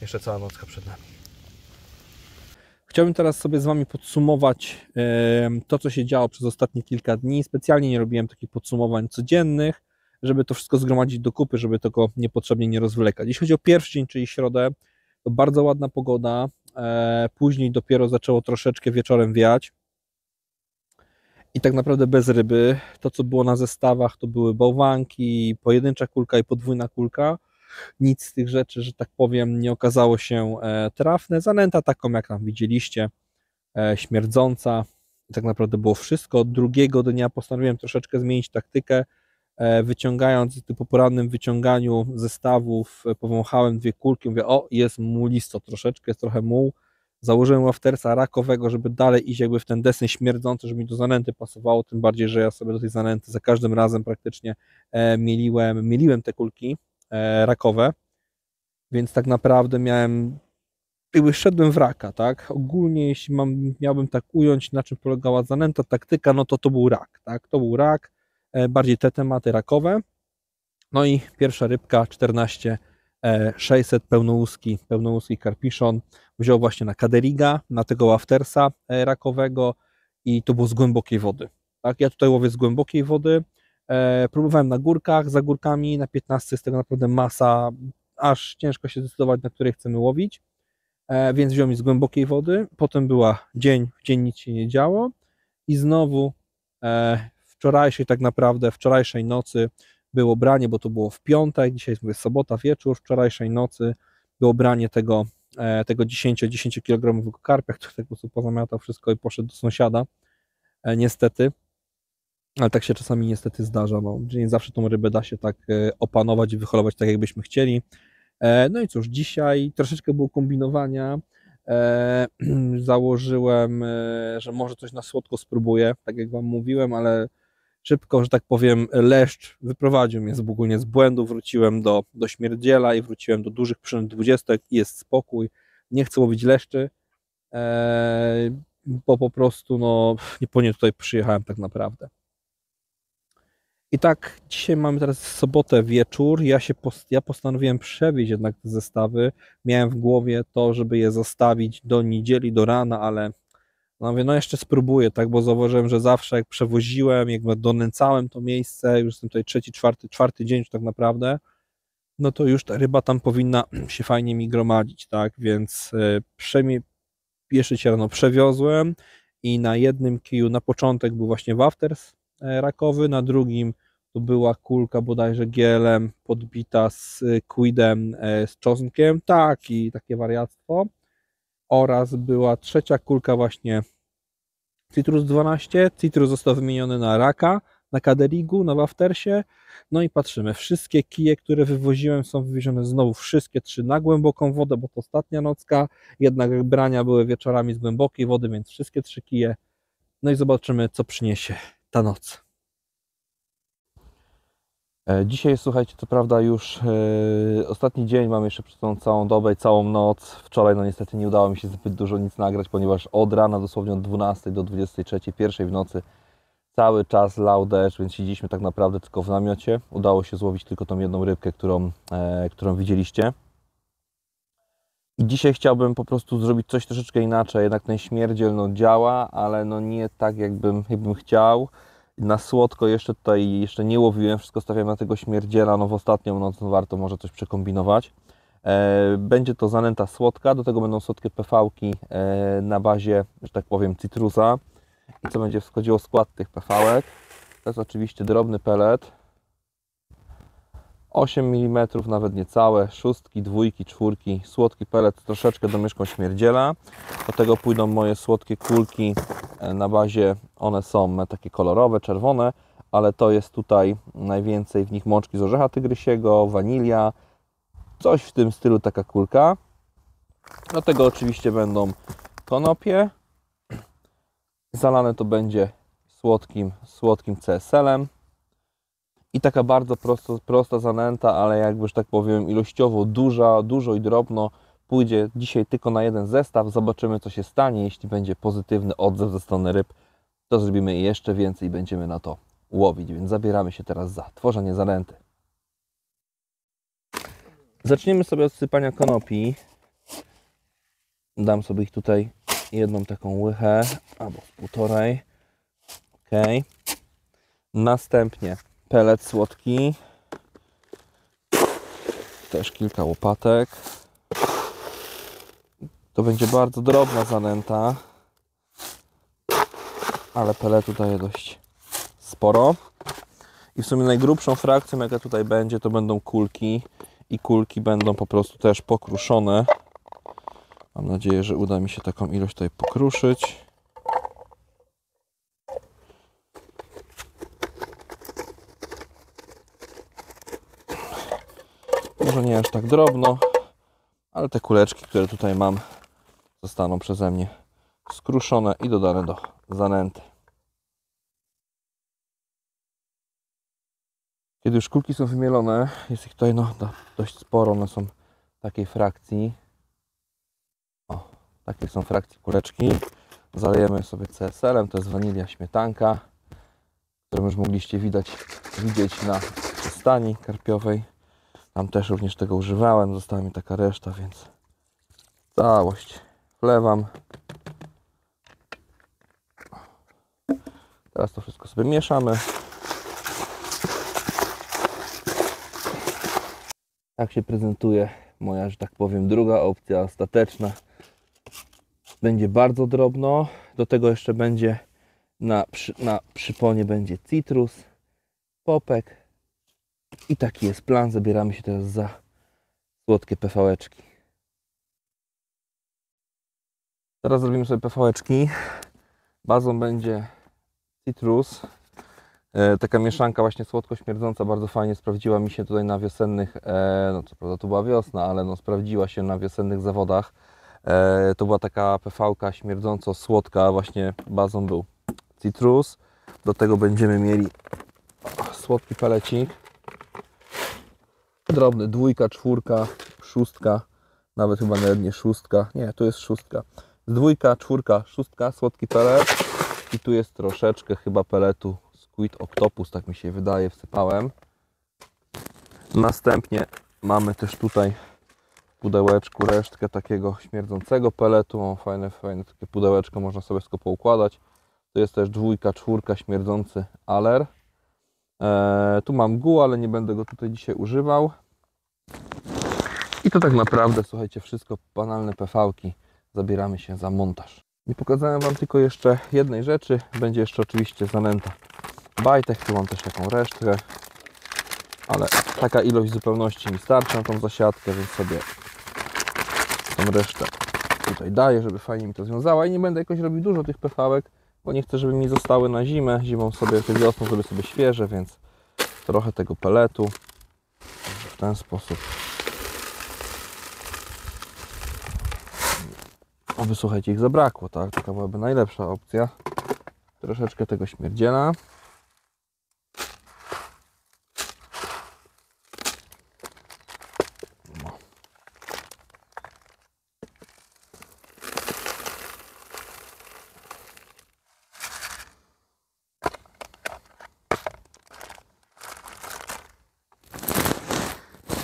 Jeszcze cała nocka przed nami. Chciałbym teraz sobie z Wami podsumować to, co się działo przez ostatnie kilka dni. Specjalnie nie robiłem takich podsumowań codziennych, żeby to wszystko zgromadzić do kupy, żeby tego niepotrzebnie nie rozwlekać. Jeśli chodzi o pierwszy dzień, czyli środę, to bardzo ładna pogoda. Później dopiero zaczęło troszeczkę wieczorem wiać. I tak naprawdę bez ryby. To, co było na zestawach, to były bałwanki, pojedyncza kulka i podwójna kulka. Nic z tych rzeczy, że tak powiem, nie okazało się trafne. Zanęta taką, jak tam widzieliście, śmierdząca. I tak naprawdę było wszystko. Drugiego dnia postanowiłem troszeczkę zmienić taktykę. wyciągając, po porannym wyciąganiu zestawów, powąchałem 2 kulki, mówię, o, jest mulisto troszeczkę, jest trochę muł. Założyłem waftersa rakowego, żeby dalej iść jakby w ten deseń śmierdzący, żeby mi do zanęty pasowało, tym bardziej, że ja sobie do tej zanęty za każdym razem praktycznie mieliłem te kulki rakowe, więc tak naprawdę jakby szedłem w raka, tak? Ogólnie jeśli miałbym tak ująć, na czym polegała zanęta, taktyka, no to był rak, tak? To był rak, bardziej te tematy rakowe. No i pierwsza rybka 14 600 pełnołuski karpiszon wziął właśnie na kaderiga, na tego waftersa rakowego i to było z głębokiej wody. Tak? Ja tutaj łowię z głębokiej wody, próbowałem na górkach, za górkami na 15 jest tego naprawdę masa, aż ciężko się zdecydować, na której chcemy łowić, więc wziął mi z głębokiej wody, potem była w dzień nic się nie działo i znowu wczorajszej nocy było branie, bo to było w piątek, dzisiaj jest sobota wieczór, wczorajszej nocy było branie tego 10 kg karpia, który tak po prostu pozamiatał wszystko i poszedł do sąsiada, niestety, ale tak się czasami niestety zdarza, no, że nie zawsze tą rybę da się tak opanować i wyholować tak, jakbyśmy chcieli. No i cóż, dzisiaj troszeczkę było kombinowania, założyłem, że może coś na słodko spróbuję, tak jak Wam mówiłem, ale szybko, że tak powiem, leszcz wyprowadził mnie ogólnie z błędu, wróciłem do śmierdziela i wróciłem do dużych przynęt 20 i jest spokój, nie chcę łowić leszczy, bo po prostu no, nie po nie tutaj przyjechałem tak naprawdę. I tak, dzisiaj mamy teraz sobotę wieczór, ja postanowiłem przewieźć jednak te zestawy, miałem w głowie to, żeby je zostawić do niedzieli, do rana, ale no mówię, no jeszcze spróbuję, tak, bo zauważyłem, że zawsze jak przewoziłem, jakby donęcałem to miejsce, już jestem tutaj czwarty dzień już tak naprawdę, no to już ta ryba tam powinna się fajnie mi gromadzić, tak, więc jeszcze się rano przewiozłem i na jednym kiju na początek był właśnie wafters rakowy, na drugim to była kulka bodajże gielem podbita z quidem, z czosnkiem, tak, i takie wariactwo, oraz była trzecia kulka właśnie Citrus 12, Citrus został wymieniony na raka, na kaderigu, na waftersie, no i patrzymy, wszystkie kije, które wywoziłem, są wywiezione znowu wszystkie 3 na głęboką wodę, bo to ostatnia nocka, jednak brania były wieczorami z głębokiej wody, więc wszystkie 3 kije, no i zobaczymy, co przyniesie ta noc. Dzisiaj, słuchajcie, co prawda już ostatni dzień, mam jeszcze przez tą całą dobę i całą noc. Wczoraj no niestety nie udało mi się zbyt dużo nic nagrać, ponieważ od rana dosłownie od 12 do 23, pierwszej w nocy cały czas lał deszcz, więc siedzieliśmy tak naprawdę tylko w namiocie. Udało się złowić tylko tą jedną rybkę, którą widzieliście. I dzisiaj chciałbym po prostu zrobić coś troszeczkę inaczej. Jednak ten śmierdziel no działa, ale no nie tak jakbym chciał. Na słodko jeszcze nie łowiłem, wszystko stawiam na tego śmierdziela, no w ostatnią noc no warto może coś przekombinować. Będzie to zanęta słodka, do tego będą słodkie PV-ki na bazie, że tak powiem, citrusa. I co będzie wchodziło w skład tych PV-ek? To jest oczywiście drobny pelet, 8 mm, nawet niecałe, 6, 2, 4, słodki pelet troszeczkę do myszką śmierdziela. Do tego pójdą moje słodkie kulki na bazie, one są takie kolorowe, czerwone, ale to jest tutaj najwięcej w nich mączki z orzecha tygrysiego, wanilia, coś w tym stylu, taka kulka. Do tego oczywiście będą konopie, zalane to będzie słodkim CSL-em. I taka bardzo prosta zanęta, ale jakby, że tak powiem, ilościowo dużo i drobno. Pójdzie dzisiaj tylko na jeden zestaw. Zobaczymy, co się stanie. Jeśli będzie pozytywny odzew ze strony ryb, to zrobimy jeszcze więcej i będziemy na to łowić. Więc zabieramy się teraz za tworzenie zanęty. Zaczniemy sobie od sypania konopi. Dam sobie ich tutaj jedną taką łychę, albo z półtorej. Ok. Następnie pelet słodki, też kilka łopatek. To będzie bardzo drobna zanęta, ale peletu daje dość sporo. I w sumie najgrubszą frakcją, jaka tutaj będzie, to będą kulki. I kulki będą po prostu też pokruszone. Mam nadzieję, że uda mi się taką ilość tutaj pokruszyć. Może nie aż tak drobno, ale te kuleczki, które tutaj mam, zostaną przeze mnie skruszone i dodane do zanęty. Kiedy już kulki są wymielone, jest ich tutaj dość sporo, one są takiej frakcji. O, takie są frakcji kuleczki. Zalejemy sobie CSL-em, to jest wanilia śmietanka, którą już mogliście widzieć na przystani karpiowej. Tam też również tego używałem, została mi taka reszta, więc całość wlewam. Teraz to wszystko sobie mieszamy. Tak się prezentuje moja, że tak powiem, druga opcja, ostateczna. Będzie bardzo drobno. Do tego jeszcze będzie na przyponie będzie citrus, popek. I taki jest plan. Zabieramy się teraz za słodkie PV-eczki. Teraz zrobimy sobie PV-eczki. Bazą będzie citrus. Taka mieszanka właśnie słodko-śmierdząca, bardzo fajnie sprawdziła mi się tutaj na wiosennych, no co prawda to była wiosna, ale no sprawdziła się na wiosennych zawodach. To była taka PV-ka śmierdząco-słodka, właśnie bazą był citrus. Do tego będziemy mieli słodki pelecik. Drobny, 2, 4, 6, nawet chyba nawet nie 6, nie, tu jest 6. 2, 4, 6, słodki pelet i tu jest troszeczkę chyba peletu Squid Octopus, tak mi się wydaje, wsypałem. Następnie mamy też tutaj w pudełeczku resztkę takiego śmierdzącego peletu. O, fajne takie pudełeczko, można sobie wszystko poukładać. Tu jest też 2, 4 śmierdzący aler. Tu mam GU, ale nie będę go tutaj dzisiaj używał. I to tak naprawdę, słuchajcie, wszystko banalne PV-ki. Zabieramy się za montaż. Nie pokazałem Wam tylko jeszcze jednej rzeczy. Będzie jeszcze oczywiście zanęta bajtek. Tu mam też taką resztkę. Ale taka ilość w zupełności mi starczy na tą zasiadkę, więc sobie tą resztę tutaj daję, żeby fajnie mi to związała. I nie będę jakoś robił dużo tych PV-ek, bo nie chcę, żeby mi zostały na zimę. Zimą sobie, czy wiosną zrobię sobie świeże, więc trochę tego peletu w ten sposób. Oby, słuchajcie, ich zabrakło, tak? Taka byłaby najlepsza opcja. Troszeczkę tego śmierdziela. No.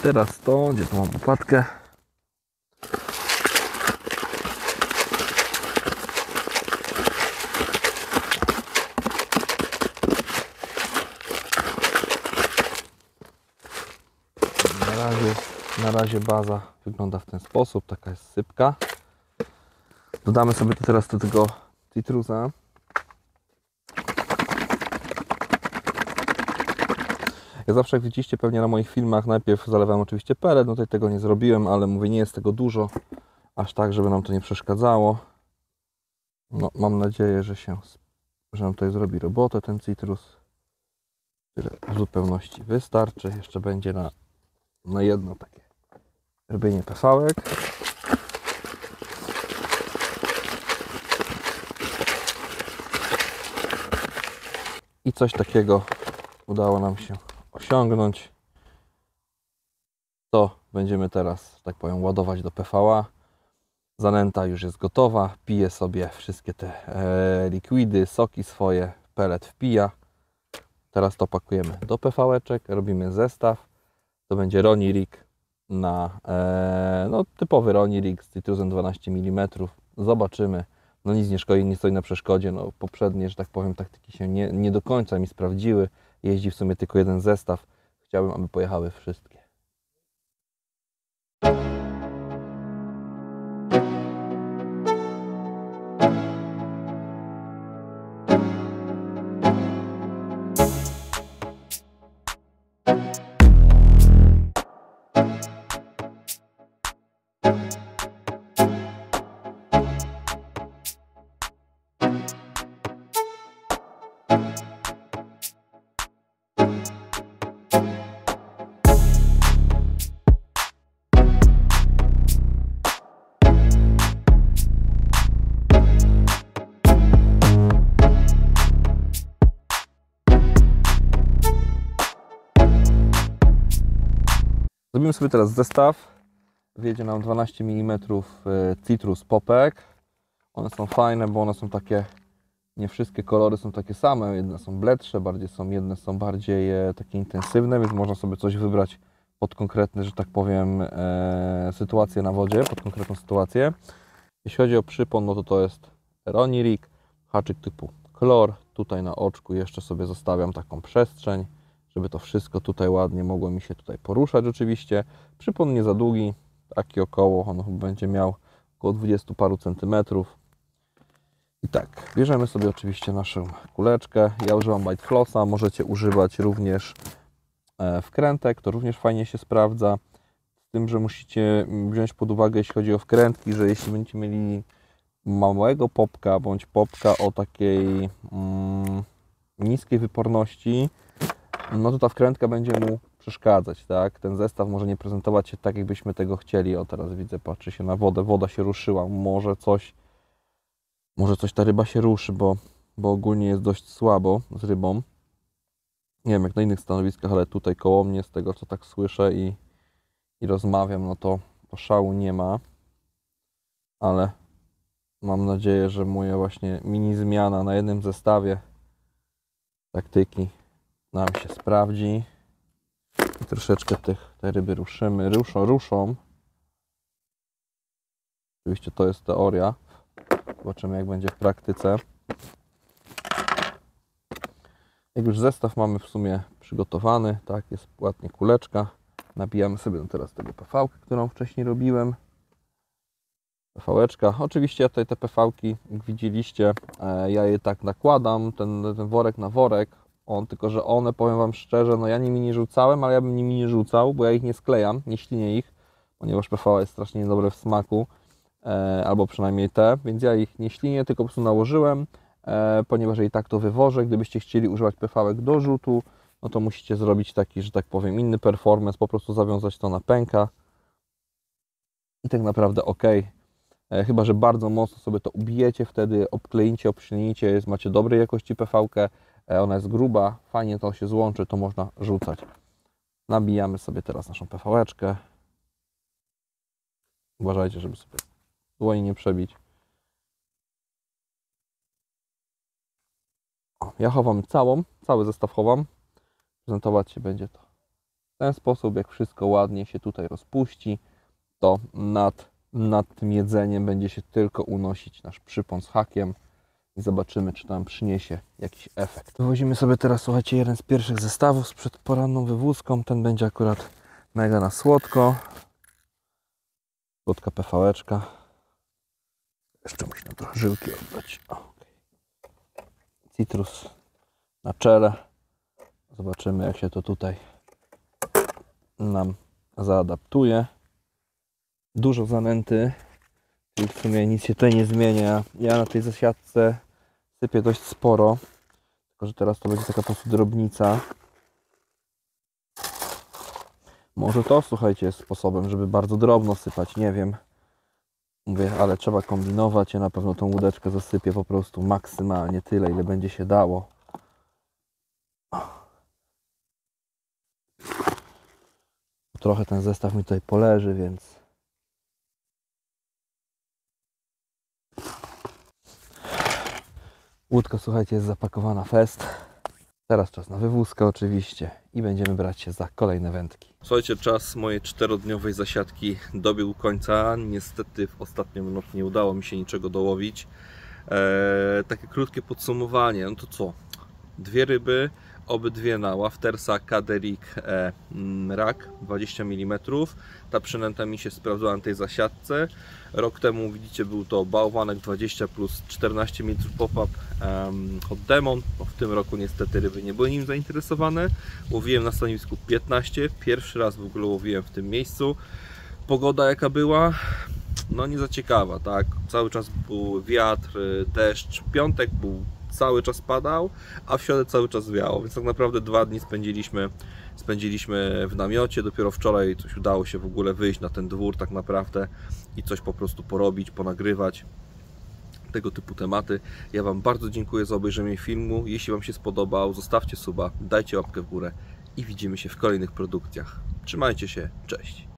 Teraz to, gdzie tu mam łopatkę? Na razie baza wygląda w ten sposób, taka jest sypka. Dodamy sobie teraz do tego citrusa. Ja zawsze, jak widzieliście pewnie na moich filmach, najpierw zalewałem oczywiście pelet, no tutaj tego nie zrobiłem, ale mówię, nie jest tego dużo, aż tak, żeby nam to nie przeszkadzało. No, mam nadzieję, że nam tutaj zrobi robotę ten citrus. Tyle w zupełności wystarczy. Jeszcze będzie na jedno takie robienie PV-ek. I coś takiego udało nam się osiągnąć. To będziemy teraz, tak powiem, ładować do PV-a. Zanęta już jest gotowa. Pije sobie wszystkie te likwidy, soki swoje. Pelet wpija. Teraz to pakujemy do PV-eczek. Robimy zestaw. To będzie Roni Rig na typowy Roni Rig z citrusem 12 mm. Zobaczymy. No nic nie szkodzi, nie stoi na przeszkodzie. No, poprzednie, że tak powiem, taktyki się nie do końca mi sprawdziły. Jeździ w sumie tylko jeden zestaw. Chciałbym, aby pojechały wszystkie. Zrobimy sobie teraz zestaw. Wyjedzie nam 12 mm Citrus popek. One są fajne, bo one są takie, nie wszystkie kolory są takie same. Jedne są bledsze, jedne są bardziej takie intensywne, więc można sobie coś wybrać pod konkretne, że tak powiem, sytuacje na wodzie, pod konkretną sytuację. Jeśli chodzi o przypon, no to jest Ronirik, haczyk typu Klor. Tutaj na oczku jeszcze sobie zostawiam taką przestrzeń, żeby to wszystko tutaj ładnie mogło mi się tutaj poruszać oczywiście. Przypon nie za długi, taki około, on będzie miał około 20 paru centymetrów. I tak, bierzemy sobie oczywiście naszą kuleczkę. Ja używam Bite Flossa, możecie używać również wkrętek, to również fajnie się sprawdza. Z tym, że musicie wziąć pod uwagę, jeśli chodzi o wkrętki, że jeśli będziecie mieli małego popka bądź popka o takiej niskiej wyporności, no to ta wkrętka będzie mu przeszkadzać, tak? Ten zestaw może nie prezentować się tak, jakbyśmy tego chcieli. O, teraz widzę, patrzy się na wodę, woda się ruszyła, może coś ta ryba się ruszy, bo ogólnie jest dość słabo z rybą. Nie wiem jak na innych stanowiskach, ale tutaj koło mnie, z tego co tak słyszę i rozmawiam, no to szału nie ma. Ale mam nadzieję, że moja właśnie mini zmiana na jednym zestawie taktyki nam się sprawdzi. I troszeczkę te ryby ruszą. Oczywiście to jest teoria. Zobaczymy jak będzie w praktyce. Jak już zestaw mamy w sumie przygotowany, tak, jest ładnie kuleczka. Nabijamy sobie teraz tego PV-kę, którą wcześniej robiłem. PV-eczka. Oczywiście ja tutaj te PV-ki, jak widzieliście, ja je tak nakładam, ten worek na worek. Tylko że one, powiem Wam szczerze, no ja nimi nie rzucałem, ale ja bym nimi nie rzucał, bo ja ich nie sklejam, nie ślinię ich, ponieważ PV jest strasznie niedobre w smaku, albo przynajmniej te, więc ja ich nie ślinię, tylko po prostu nałożyłem, ponieważ i tak to wywożę. Gdybyście chcieli używać PV-ek do rzutu, no to musicie zrobić taki, że tak powiem, inny performance, po prostu zawiązać to na pęka i tak naprawdę ok. Chyba że bardzo mocno sobie to ubijecie, wtedy obkleicie, obślinicie, macie dobrej jakości PV-kę, ona jest gruba, fajnie to się złączy, to można rzucać. Nabijamy sobie teraz naszą PV-eczkę. Uważajcie, żeby sobie dłoni nie przebić. Ja chowam cały zestaw chowam. Prezentować się będzie to w ten sposób, jak wszystko ładnie się tutaj rozpuści, to nad tym jedzeniem będzie się tylko unosić nasz przypon z hakiem i zobaczymy, czy tam przyniesie jakiś efekt. Wywozimy sobie teraz, słuchajcie, jeden z pierwszych zestawów przed poranną wywózką. Ten będzie akurat mega na słodko. Słodka PV-eczka. Jeszcze musi nam trochę żyłki oddać. Citrus na czele. Zobaczymy, jak się to tutaj nam zaadaptuje. Dużo zanęty, czyli w sumie nic się tutaj nie zmienia. Ja na tej zasiadce sypię dość sporo, tylko że teraz to będzie taka po prostu drobnica. Może to, słuchajcie, jest sposobem, żeby bardzo drobno sypać, nie wiem. Mówię, ale trzeba kombinować. Ja na pewno tą łódeczkę zasypię po prostu maksymalnie tyle, ile będzie się dało. Trochę ten zestaw mi tutaj poleży, więc łódka, słuchajcie, jest zapakowana fest. Teraz czas na wywózkę oczywiście i będziemy brać się za kolejne wędki. Słuchajcie, czas mojej 4-dniowej zasiadki dobiegł końca. Niestety w ostatnią noc nie udało mi się niczego dołowić. Takie krótkie podsumowanie, no to co? 2 ryby, obydwie na Waftersa Kaderik Rak 20 mm. Ta przynęta mi się sprawdzała na tej zasiadce. Rok temu, widzicie, był to bałwanek 20 plus 14 mm pop-up Hot Demon. No, w tym roku niestety ryby nie były nim zainteresowane. Łowiłem na stanowisku 15. Pierwszy raz w ogóle łowiłem w tym miejscu. Pogoda jaka była? No nie za ciekawa, tak? Cały czas był wiatr, deszcz. Piątek cały czas padał, a w środę cały czas wiało, więc tak naprawdę 2 dni spędziliśmy w namiocie. Dopiero wczoraj coś udało się w ogóle wyjść na ten dwór tak naprawdę i coś po prostu porobić, ponagrywać, tego typu tematy. Ja Wam bardzo dziękuję za obejrzenie filmu. Jeśli Wam się spodobał, zostawcie suba, dajcie łapkę w górę i widzimy się w kolejnych produkcjach. Trzymajcie się, cześć.